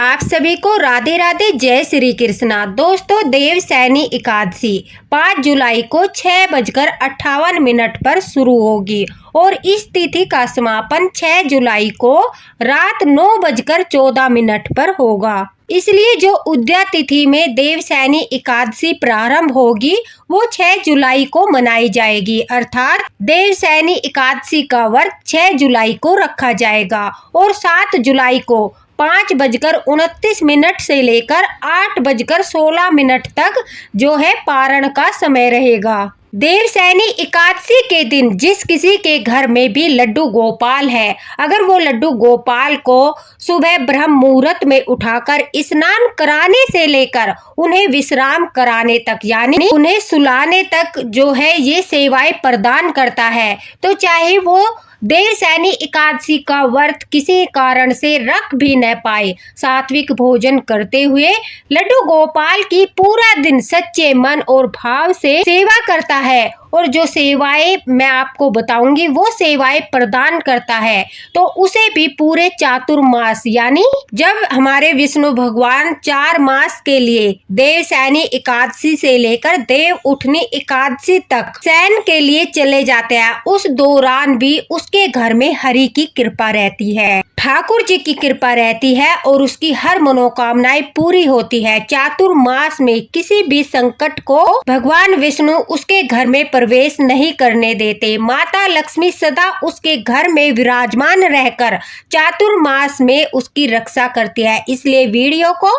आप सभी को राधे राधे, जय श्री कृष्णा। दोस्तों, देवसैनी एकादशी 5 जुलाई को 6:58 पर शुरू होगी और इस तिथि का समापन 6 जुलाई को रात 9:14 पर होगा। इसलिए जो उदया तिथि में देवसैनी एकादशी प्रारंभ होगी वो 6 जुलाई को मनाई जाएगी, अर्थात देवसैनी एकादशी का व्रत 6 जुलाई को रखा जाएगा और 7 जुलाई को 5:29 से लेकर 8:16 तक जो है पारण का समय रहेगा। देवसैनी एकादशी के दिन जिस किसी के घर में भी लड्डू गोपाल है, अगर वो लड्डू गोपाल को सुबह ब्रह्म मुहूर्त में उठाकर स्नान कराने से लेकर उन्हें विश्राम कराने तक, यानी उन्हें सुलाने तक जो है ये सेवाएं प्रदान करता है, तो चाहे वो देवसैनी एकादशी का व्रत किसी कारण से रख भी न पाए, सात्विक भोजन करते हुए लड्डू गोपाल की पूरा दिन सच्चे मन और भाव से सेवा करता है और जो सेवाएं मैं आपको बताऊंगी वो सेवाएं प्रदान करता है, तो उसे भी पूरे चातुर्मास, यानी जब हमारे विष्णु भगवान 4 मास के लिए देवसैनी एकादशी से लेकर देव उठनी एकादशी तक शयन के लिए चले जाते हैं, उस दौरान भी उसके घर में हरि की कृपा रहती है, ठाकुर जी की कृपा रहती है और उसकी हर मनोकामनाएं पूरी होती है। चातुर्मास में किसी भी संकट को भगवान विष्णु उसके घर में प्रवेश नहीं करने देते। माता लक्ष्मी सदा उसके घर में विराजमान रहकर चातुर्मास में उसकी रक्षा करती है। इसलिए वीडियो को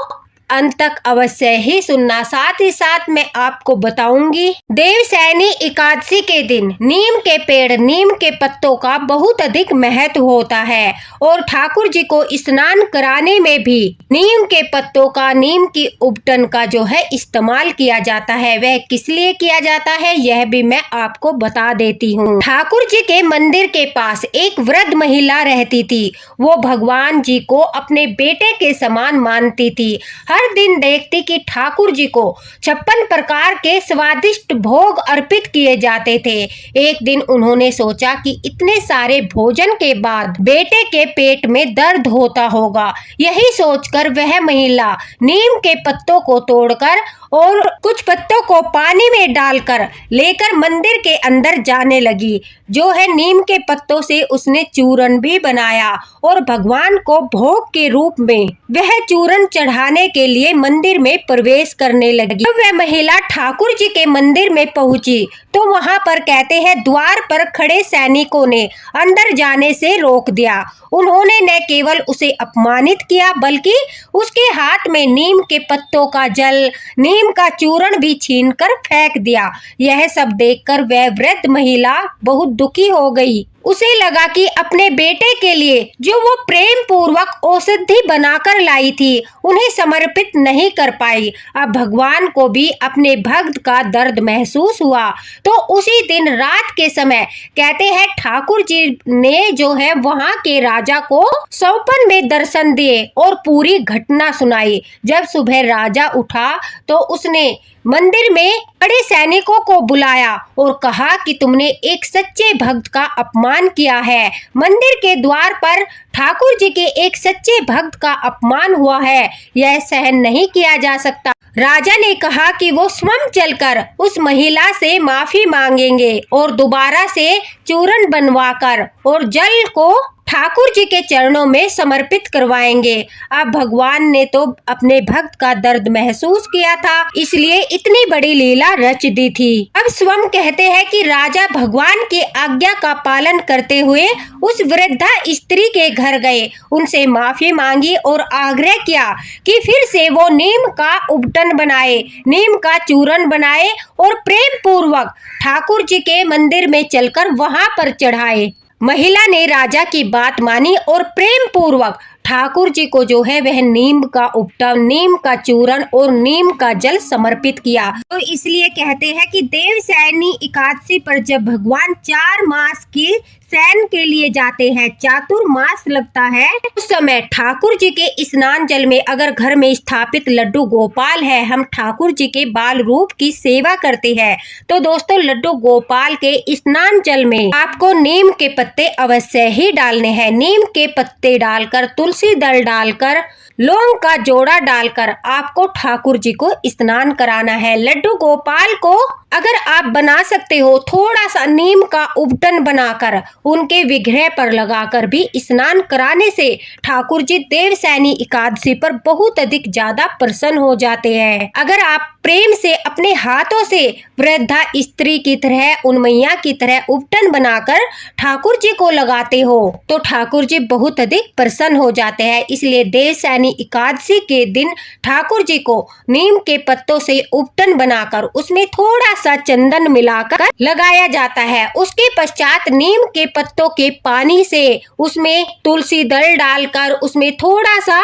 अंत तक अवश्य ही सुनना। साथ ही साथ मैं आपको बताऊंगी देवसैनी एकादशी के दिन नीम के पेड़, नीम के पत्तों का बहुत अधिक महत्व होता है और ठाकुर जी को स्नान कराने में भी नीम के पत्तों का, नीम की उबटन का जो है इस्तेमाल किया जाता है। वह किस लिए किया जाता है यह भी मैं आपको बता देती हूँ। ठाकुर जी के मंदिर के पास एक वृद्ध महिला रहती थी। वो भगवान जी को अपने बेटे के समान मानती थी। हर दिन देखती कि ठाकुर जी को 56 प्रकार के स्वादिष्ट भोग अर्पित किए जाते थे। एक दिन उन्होंने सोचा कि इतने सारे भोजन के बाद बेटे के पेट में दर्द होता होगा। यही सोचकर वह महिला नीम के पत्तों को तोड़कर और कुछ पत्तों को पानी में डालकर लेकर मंदिर के अंदर जाने लगी। जो है नीम के पत्तों से उसने चूरन भी बनाया और भगवान को भोग के रूप में वह चूरन चढ़ाने के लिए मंदिर में प्रवेश करने लगी। जब वह महिला ठाकुर जी के मंदिर में पहुंची तो वहां पर कहते हैं द्वार पर खड़े सैनिकों ने अंदर जाने से रोक दिया। उन्होंने न केवल उसे अपमानित किया बल्कि उसके हाथ में नीम के पत्तों का जल, नीम का चूर्ण भी छीनकर फेंक दिया। यह सब देखकर वह वृद्ध महिला बहुत दुखी हो गई। उसे लगा कि अपने बेटे के लिए जो वो प्रेम पूर्वक औषधि बनाकर लाई थी उन्हें समर्पित नहीं कर पाई। अब भगवान को भी अपने भक्त का दर्द महसूस हुआ, तो उसी दिन रात के समय कहते हैं ठाकुर जी ने जो है वहां के राजा को स्वप्न में दर्शन दिए और पूरी घटना सुनाई। जब सुबह राजा उठा तो उसने मंदिर में बड़े सैनिकों को बुलाया और कहा कि तुमने एक सच्चे भक्त का अपमान किया है। मंदिर के द्वार पर ठाकुर जी के एक सच्चे भक्त का अपमान हुआ है, यह सहन नहीं किया जा सकता। राजा ने कहा कि वो स्वयं चलकर उस महिला से माफी मांगेंगे और दोबारा से चूरन बनवाकर और जल को ठाकुर जी के चरणों में समर्पित करवाएंगे। अब भगवान ने तो अपने भक्त का दर्द महसूस किया था, इसलिए इतनी बड़ी लीला रच दी थी। अब स्वयं कहते हैं कि राजा भगवान की आज्ञा का पालन करते हुए उस वृद्धा स्त्री के घर गए, उनसे माफी मांगी और आग्रह किया कि फिर से वो नीम का उबटन बनाए, नीम का चूरन बनाए और प्रेम पूर्वक ठाकुर जी के मंदिर में चलकर वहां पर चढ़ाए। महिला ने राजा की बात मानी और प्रेम पूर्वक ठाकुर जी को जो है वह नीम का उपटन, नीम का चूर्ण और नीम का जल समर्पित किया। तो इसलिए कहते हैं कि देवसैनी एकादशी पर जब भगवान 4 मास की शयन के लिए जाते हैं, चातुर्मास लगता है, उस समय ठाकुर जी के स्नान जल में अगर घर में स्थापित लड्डू गोपाल है, हम ठाकुर जी के बाल रूप की सेवा करते हैं, तो दोस्तों लड्डू गोपाल के स्नान जल में आपको नीम के पत्ते अवश्य ही डालने हैं। नीम के पत्ते डालकर, तुलसी दल डालकर लौंग का जोड़ा डालकर आपको ठाकुर जी को स्नान कराना है। लड्डू गोपाल को अगर आप बना सकते हो थोड़ा सा नीम का उबटन बनाकर उनके विग्रह पर लगाकर भी स्नान कराने से ठाकुर जी देवसैनी एकादशी पर बहुत अधिक ज्यादा प्रसन्न हो जाते हैं। अगर आप प्रेम से अपने हाथों से वृद्धा स्त्री की तरह उन्मैया की तरह उबटन बनाकर ठाकुर जी को लगाते हो तो ठाकुर जी बहुत अधिक प्रसन्न हो जाते हैं। इसलिए देवसैनी एकादशी के दिन ठाकुर जी को नीम के पत्तों से उबटन बनाकर उसमें थोड़ा सा चंदन मिलाकर लगाया जाता है। उसके पश्चात नीम के पत्तों के पानी से उसमें तुलसी दल डालकर उसमें थोड़ा सा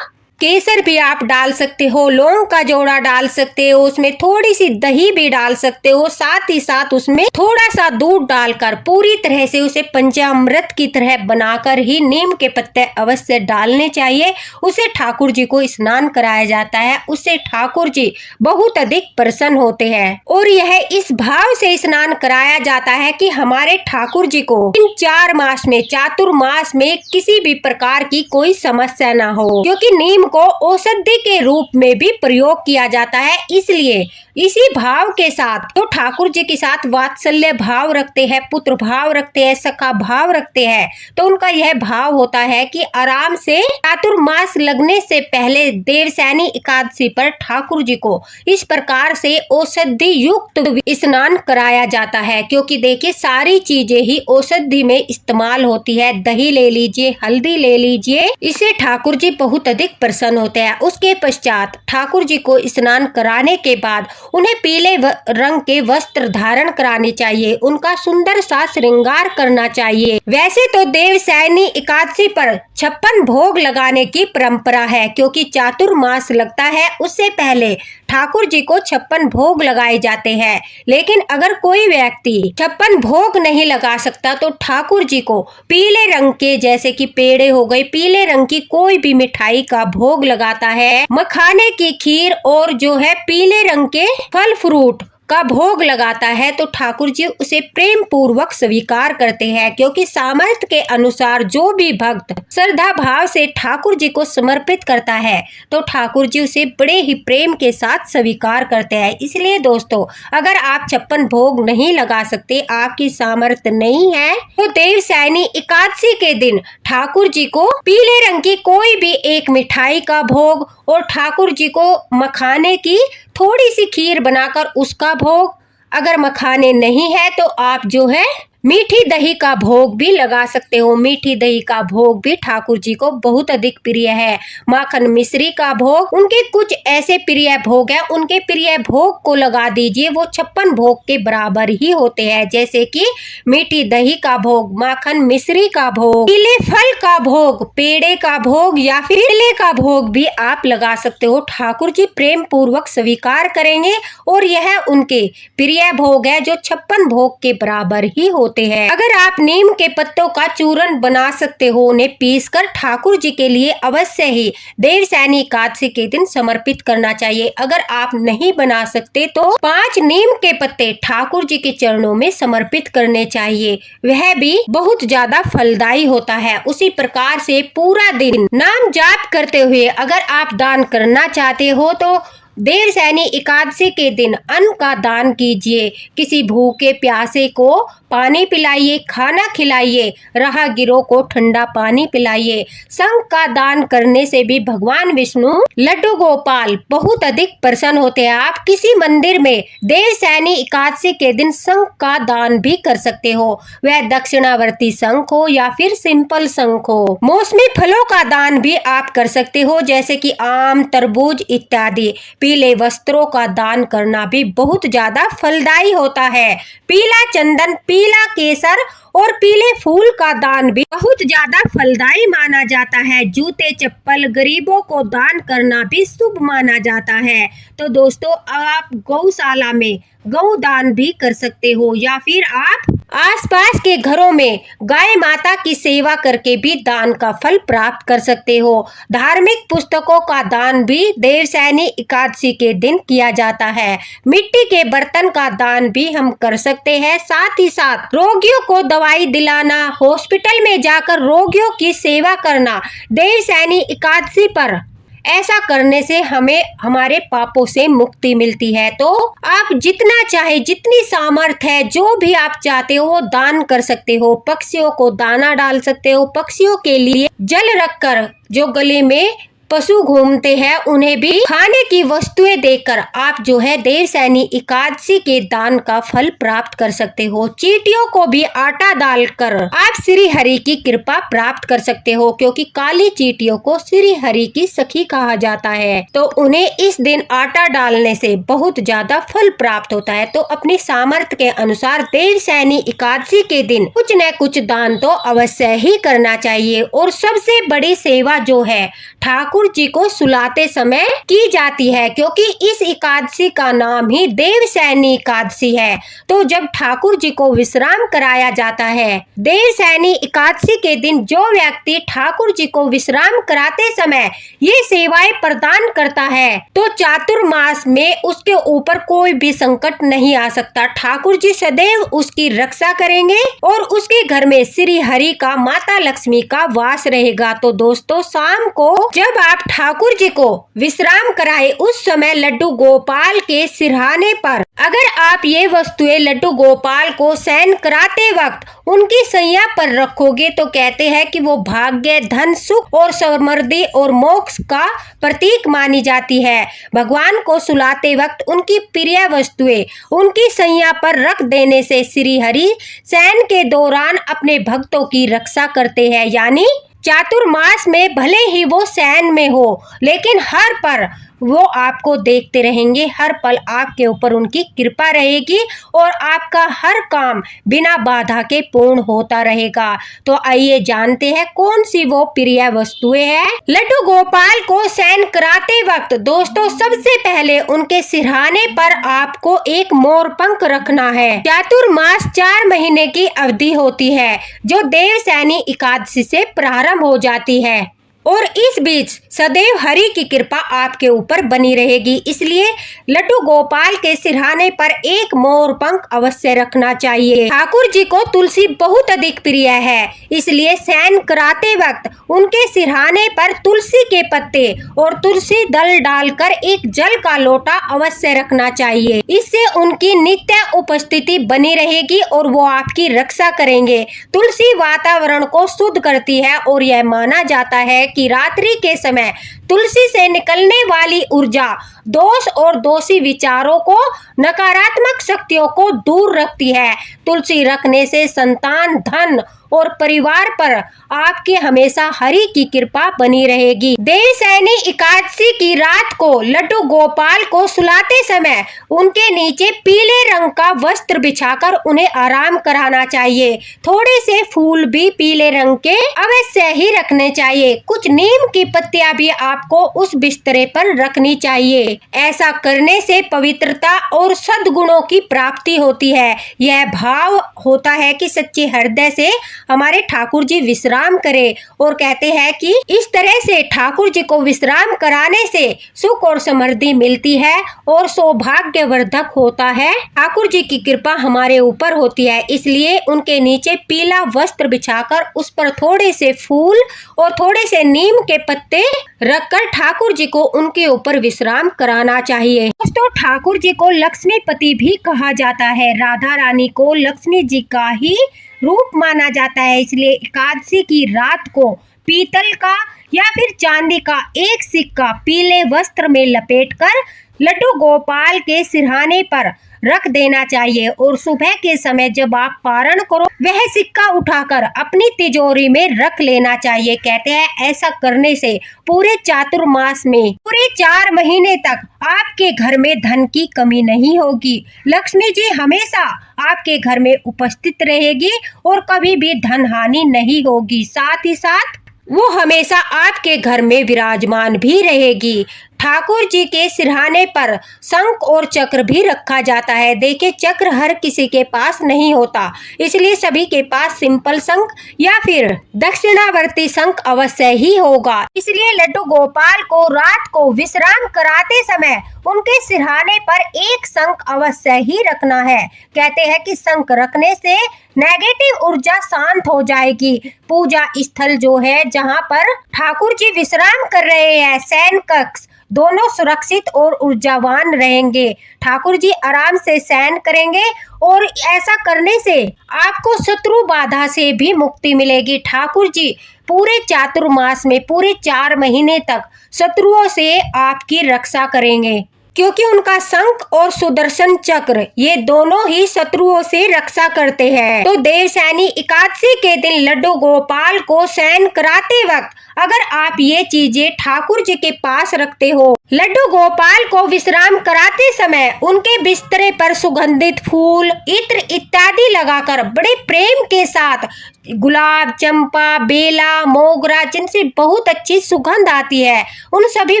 केसर भी आप डाल सकते हो, लौंग का जोड़ा डाल सकते हो, उसमें थोड़ी सी दही भी डाल सकते हो, साथ ही साथ उसमें थोड़ा सा दूध डालकर पूरी तरह से उसे पंचामृत की तरह बनाकर ही नीम के पत्ते अवश्य डालने चाहिए। उसे ठाकुर जी को स्नान कराया जाता है, उससे ठाकुर जी बहुत अधिक प्रसन्न होते हैं और यह इस भाव से स्नान कराया जाता है कि हमारे ठाकुर जी को इन 4 मास में चातुर्मास में किसी भी प्रकार की कोई समस्या ना हो, क्योंकि नीम को औषधि के रूप में भी प्रयोग किया जाता है। इसलिए इसी भाव के साथ तो ठाकुर जी के साथ वात्सल्य भाव रखते हैं, पुत्र भाव रखते हैं, सखा भाव रखते हैं, तो उनका यह भाव होता है कि आराम से चातुर्मास लगने से पहले देवसैनी एकादशी पर ठाकुर जी को इस प्रकार से औषधि युक्त स्नान कराया जाता है। क्योंकि देखिए सारी चीजें ही औषधि में इस्तेमाल होती है। दही ले लीजिए, हल्दी ले लीजिए, इससे ठाकुर जी बहुत अधिक प्रसन्न होते हैं। उसके पश्चात ठाकुर जी को स्नान कराने के बाद उन्हें पीले रंग के वस्त्र धारण कराने चाहिए, उनका सुंदर सा श्रृंगार करना चाहिए। वैसे तो देवसैनी एकादशी पर 56 भोग लगाने की परंपरा है, क्योंकि चातुर्मास लगता है उससे पहले ठाकुर जी को 56 भोग लगाए जाते हैं। लेकिन अगर कोई व्यक्ति 56 भोग नहीं लगा सकता तो ठाकुर जी को पीले रंग के, जैसे कि पेड़े हो गए, पीले रंग की कोई भी मिठाई का भोग लगाता है, मखाने की खीर और जो है पीले रंग के फल फ्रूट का भोग लगाता है तो ठाकुर जी उसे प्रेम पूर्वक स्वीकार करते हैं। क्योंकि सामर्थ्य के अनुसार जो भी भक्त श्रद्धा भाव से ठाकुर जी को समर्पित करता है तो ठाकुर जी उसे बड़े ही प्रेम के साथ स्वीकार करते हैं। इसलिए दोस्तों, अगर आप 56 भोग नहीं लगा सकते, आपकी सामर्थ्य नहीं है, तो देवसैनी एकादशी के दिन ठाकुर जी को पीले रंग की कोई भी एक मिठाई का भोग और ठाकुर जी को मखाने की थोड़ी सी खीर बनाकर उसका भोग, अगर मखाने नहीं है तो आप जो है मीठी दही का भोग भी लगा सकते हो। मीठी दही का भोग भी ठाकुर जी को बहुत अधिक प्रिय है। माखन मिश्री का भोग, उनके कुछ ऐसे प्रिय भोग है, उनके प्रिय भोग को लगा दीजिए, वो 56 भोग के बराबर ही होते हैं। जैसे कि मीठी दही का भोग, माखन मिश्री का भोग, पीले फल का भोग, पेड़े का भोग या फिर केले का भोग भी आप लगा सकते हो। ठाकुर जी प्रेम पूर्वक स्वीकार करेंगे और यह उनके प्रिय भोग है जो 56 भोग के बराबर ही होते हैं। अगर आप नीम के पत्तों का चूर्ण बना सकते हो, उन्हें पीसकर ठाकुर जी के लिए अवश्य ही देवसैनी एकादशी के दिन समर्पित करना चाहिए। अगर आप नहीं बना सकते तो 5 नीम के पत्ते ठाकुर जी के चरणों में समर्पित करने चाहिए, वह भी बहुत ज्यादा फलदायी होता है। उसी प्रकार से पूरा दिन नाम जाप करते हुए अगर आप दान करना चाहते हो तो देवसैनी एकादशी के दिन अन्न का दान कीजिए। किसी भूखे प्यासे को पानी पिलाइए, खाना खिलाइए, राहगीरों को ठंडा पानी पिलाइए। शंख का दान करने से भी भगवान विष्णु लड्डू गोपाल बहुत अधिक प्रसन्न होते हैं। आप किसी मंदिर में देवसैनी एकादशी के दिन शंख का दान भी कर सकते हो, वह दक्षिणावर्ती शंख हो या फिर सिंपल शंख हो। मौसमी फलों का दान भी आप कर सकते हो, जैसे कि आम, तरबूज इत्यादि। पीले वस्त्रों का दान करना भी बहुत ज्यादा फलदायी होता है। पीला चंदन, पीला केसर और पीले फूल का दान भी बहुत ज्यादा फलदायी माना जाता है। जूते चप्पल गरीबों को दान करना भी शुभ माना जाता है। तो दोस्तों, आप गौशाला में गौ दान भी कर सकते हो या फिर आप आसपास के घरों में गाय माता की सेवा करके भी दान का फल प्राप्त कर सकते हो। धार्मिक पुस्तकों का दान भी देवसैनी एकादशी के दिन किया जाता है। मिट्टी के बर्तन का दान भी हम कर सकते हैं। साथ ही साथ रोगियों को दवाई दिलाना, हॉस्पिटल में जाकर रोगियों की सेवा करना देवसैनी एकादशी पर ऐसा करने से हमें हमारे पापों से मुक्ति मिलती है। तो आप जितना चाहे, जितनी सामर्थ है, जो भी आप चाहते हो वो दान कर सकते हो। पक्षियों को दाना डाल सकते हो, पक्षियों के लिए जल रखकर, जो गली में पशु घूमते हैं उन्हें भी खाने की वस्तुएं देकर आप जो है देवशयनी एकादशी के दान का फल प्राप्त कर सकते हो। चींटियों को भी आटा डालकर आप श्री हरि की कृपा प्राप्त कर सकते हो, क्योंकि काली चींटियों को श्री हरि की सखी कहा जाता है। तो उन्हें इस दिन आटा डालने से बहुत ज्यादा फल प्राप्त होता है। तो अपनी सामर्थ्य के अनुसार देवशयनी एकादशी के दिन कुछ न कुछ दान तो अवश्य ही करना चाहिए। और सबसे बड़ी सेवा जो है ठाकुर जी को सुलाते समय की जाती है, क्योंकि इस एकादशी का नाम ही देवशयनी एकादशी है। तो जब ठाकुर जी को विश्राम कराया जाता है, देवशयनी एकादशी के दिन जो व्यक्ति ठाकुर जी को विश्राम कराते समय ये सेवाएं प्रदान करता है, तो चातुर्मास में उसके ऊपर कोई भी संकट नहीं आ सकता। ठाकुर जी सदैव उसकी रक्षा करेंगे और उसके घर में श्री हरि का, माता लक्ष्मी का वास रहेगा। तो दोस्तों, शाम को जब आप ठाकुर जी को विश्राम कराए, उस समय लड्डू गोपाल के सिरहाने पर अगर आप ये वस्तुएं लड्डू गोपाल को शयन कराते वक्त उनकी सैया पर रखोगे, तो कहते हैं कि वो भाग्य, धन, सुख और समृद्धि और मोक्ष का प्रतीक मानी जाती है। भगवान को सुलाते वक्त उनकी प्रिय वस्तुएं उनकी सैया पर रख देने से श्री हरि शयन के दौरान अपने भक्तों की रक्षा करते हैं। यानी चातुर्मास में भले ही वो शयन में हो, लेकिन हर पर वो आपको देखते रहेंगे, हर पल आपके ऊपर उनकी कृपा रहेगी और आपका हर काम बिना बाधा के पूर्ण होता रहेगा। तो आइए जानते हैं कौन सी वो प्रिय वस्तुएं हैं। लड्डू गोपाल को शयन कराते वक्त दोस्तों, सबसे पहले उनके सिरहाने पर आपको एक मोर पंख रखना है। चातुर्मास 4 महीने की अवधि होती है, जो देवशयनी एकादशी से प्रारंभ हो जाती है और इस बीच सदैव हरि की कृपा आपके ऊपर बनी रहेगी। इसलिए लड्डू गोपाल के सिरहाने पर एक मोर पंख अवश्य रखना चाहिए। ठाकुर जी को तुलसी बहुत अधिक प्रिय है, इसलिए शयन कराते वक्त उनके सिरहाने पर तुलसी के पत्ते और तुलसी दल डालकर एक जल का लोटा अवश्य रखना चाहिए। इससे उनकी नित्य उपस्थिति बनी रहेगी और वो आपकी रक्षा करेंगे। तुलसी वातावरण को शुद्ध करती है और यह माना जाता है कि रात्रि के समय तुलसी से निकलने वाली ऊर्जा दोष और दोषी विचारों को, नकारात्मक शक्तियों को दूर रखती है। तुलसी रखने से संतान, धन और परिवार पर आपके हमेशा हरि की कृपा बनी रहेगी। देवशयनी एकादशी की रात को लड्डू गोपाल को सुलाते समय उनके नीचे पीले रंग का वस्त्र बिछाकर उन्हें आराम कराना चाहिए। थोड़े से फूल भी पीले रंग के अवश्य ही रखने चाहिए। कुछ नीम की पत्तियां भी आपको उस बिस्तरे पर रखनी चाहिए। ऐसा करने से पवित्रता और सद्गुणों की प्राप्ति होती है। यह भाव होता है कि सच्चे हृदय से हमारे ठाकुर जी विश्राम करें और कहते हैं कि इस तरह से ठाकुर जी को विश्राम कराने से सुख और समृद्धि मिलती है और सौभाग्यवर्धक होता है। ठाकुर जी की कृपा हमारे ऊपर होती है, इसलिए उनके नीचे पीला वस्त्र बिछाकर उस पर थोड़े से फूल और थोड़े से नीम के पत्ते रखकर ठाकुर जी को उनके ऊपर विश्राम कराना चाहिए। दोस्तों, ठाकुर जी को लक्ष्मीपति भी कहा जाता है। राधा रानी को लक्ष्मी जी का ही रूप माना जाता है, इसलिए एकादशी की रात को पीतल का या फिर चांदी का एक सिक्का पीले वस्त्र में लपेटकर लड्डू गोपाल के सिरहाने पर रख देना चाहिए और सुबह के समय जब आप पारण करो, वह सिक्का उठाकर अपनी तिजोरी में रख लेना चाहिए। कहते हैं ऐसा करने से पूरे चातुर्मास में पूरे 4 महीने तक आपके घर में धन की कमी नहीं होगी। लक्ष्मी जी हमेशा आपके घर में उपस्थित रहेगी और कभी भी धन हानि नहीं होगी। साथ ही साथ वो हमेशा आपके घर में विराजमान भी रहेगी। ठाकुर जी के सिरहाने पर शंख और चक्र भी रखा जाता है। देखिए, चक्र हर किसी के पास नहीं होता, इसलिए सभी के पास सिंपल शंख या फिर दक्षिणावर्ती शंख अवश्य ही होगा। इसलिए लड्डू गोपाल को रात को विश्राम कराते समय उनके सिरहाने पर एक शंख अवश्य ही रखना है। कहते हैं कि शंख रखने से नेगेटिव ऊर्जा शांत हो जाएगी। पूजा स्थल जो है जहाँ पर ठाकुर जी विश्राम कर रहे हैं, शयन कक्ष, दोनों सुरक्षित और ऊर्जावान रहेंगे। ठाकुर जी आराम से शयन करेंगे और ऐसा करने से आपको शत्रु बाधा से भी मुक्ति मिलेगी। ठाकुर जी पूरे चातुर्मास में पूरे 4 महीने तक शत्रुओं से आपकी रक्षा करेंगे, क्योंकि उनका शंख और सुदर्शन चक्र ये दोनों ही शत्रुओं से रक्षा करते हैं। तो देवशयनी एकादशी के दिन लड्डू गोपाल को शयन कराते वक्त अगर आप ये चीजें ठाकुर जी के पास रखते हो, लड्डू गोपाल को विश्राम कराते समय उनके बिस्तरे पर सुगंधित फूल, इत्र इत्यादि लगाकर बड़े प्रेम के साथ गुलाब, चंपा, बेला, मोगरा, जिनसे बहुत अच्छी सुगंध आती है, उन सभी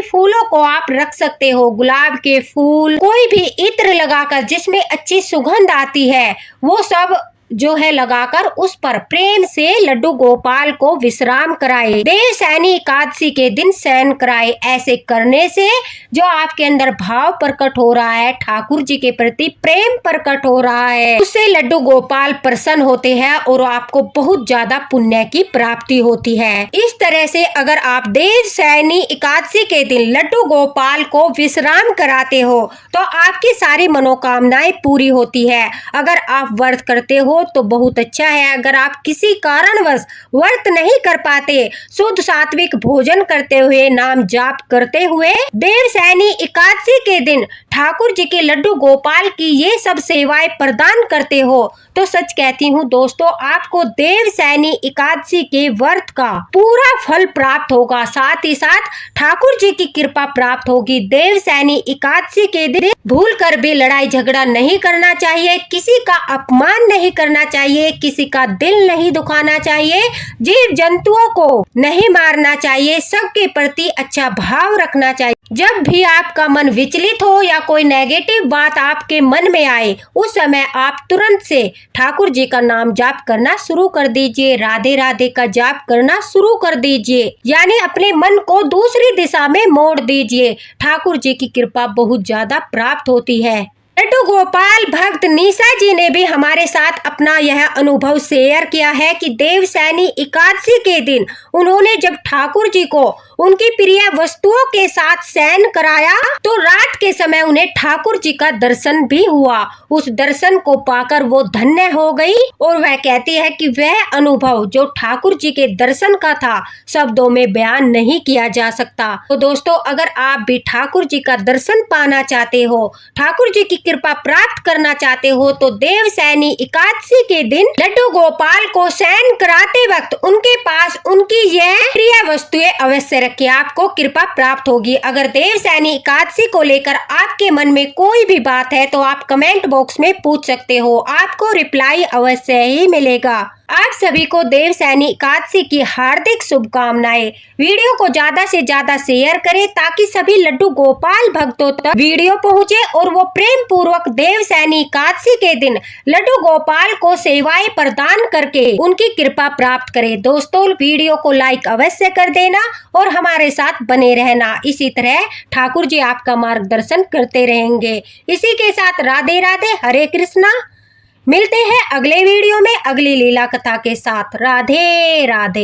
फूलों को आप रख सकते हो। गुलाब के फूल, कोई भी इत्र लगाकर जिसमें अच्छी सुगंध आती है, वो सब जो है लगाकर उस पर प्रेम से लड्डू गोपाल को विश्राम कराए। देवशयनी एकादशी के दिन शयन कराए। ऐसे करने से जो आपके अंदर भाव प्रकट हो रहा है, ठाकुर जी के प्रति प्रेम प्रकट हो रहा है, उससे लड्डू गोपाल प्रसन्न होते हैं और आपको बहुत ज्यादा पुण्य की प्राप्ति होती है। इस तरह से अगर आप देवशयनी एकादशी के दिन लड्डू गोपाल को विश्राम कराते हो तो आपकी सारी मनोकामनाएं पूरी होती है। अगर आप व्रत करते हो तो बहुत अच्छा है। अगर आप किसी कारणवश व्रत नहीं कर पाते, शुद्ध सात्विक भोजन करते हुए, नाम जाप करते हुए देवशयनी एकादशी के दिन ठाकुर जी के लड्डू गोपाल की ये सब सेवाएं प्रदान करते हो तो सच कहती हूँ दोस्तों, आपको देवशयनी एकादशी के व्रत का पूरा फल प्राप्त होगा। साथ ही साथ ठाकुर जी की कृपा प्राप्त होगी। देवशयनी एकादशी के दिन भूल कर भी लड़ाई झगड़ा नहीं करना चाहिए, किसी का अपमान नहीं करना चाहिए, किसी का दिल नहीं दुखाना चाहिए, जीव जंतुओं को नहीं मारना चाहिए, सबके प्रति अच्छा भाव रखना चाहिए। जब भी आपका मन विचलित हो या कोई नेगेटिव बात आपके मन में आए, उस समय आप तुरंत से ठाकुर जी का नाम जाप करना शुरू कर दीजिए, राधे राधे का जाप करना शुरू कर दीजिए, यानी अपने मन को दूसरी दिशा में मोड़ दीजिए। ठाकुर जी की कृपा बहुत ज्यादा प्राप्त होती है। लड्डू गोपाल भक्त निशा जी ने भी हमारे साथ अपना यह अनुभव शेयर किया है कि देवशयनी एकादशी के दिन उन्होंने जब ठाकुर जी को उनकी प्रिय वस्तुओं के साथ शयन कराया तो रात के समय उन्हें ठाकुर जी का दर्शन भी हुआ। उस दर्शन को पाकर वो धन्य हो गई और वह कहती है कि वह अनुभव जो ठाकुर जी के दर्शन का था शब्दों में बयान नहीं किया जा सकता। तो दोस्तों, अगर आप भी ठाकुर जी का दर्शन पाना चाहते हो, ठाकुर जी की कृपा प्राप्त करना चाहते हो तो देवशयनी एकादशी के दिन लड्डू गोपाल को शयन कराते वक्त उनके पास उनकी यह प्रिय वस्तुएं अवश्य रखिए, आपको कृपा प्राप्त होगी। अगर देवशयनी एकादशी को लेकर आपके मन में कोई भी बात है तो आप कमेंट बॉक्स में पूछ सकते हो, आपको रिप्लाई अवश्य ही मिलेगा। आप सभी को देवशयनी एकादशी की हार्दिक शुभकामनाएं। वीडियो को ज्यादा से ज्यादा शेयर करें ताकि सभी लड्डू गोपाल भक्तों तक वीडियो पहुंचे और वो प्रेम पूर्वक देवशयनी एकादशी के दिन लड्डू गोपाल को सेवाएं प्रदान करके उनकी कृपा प्राप्त करें। दोस्तों, वीडियो को लाइक अवश्य कर देना और हमारे साथ बने रहना। इसी तरह ठाकुर जी आपका मार्गदर्शन करते रहेंगे। इसी के साथ राधे राधे, हरे कृष्णा। मिलते हैं अगले वीडियो में अगली लीला कथा के साथ। राधे राधे।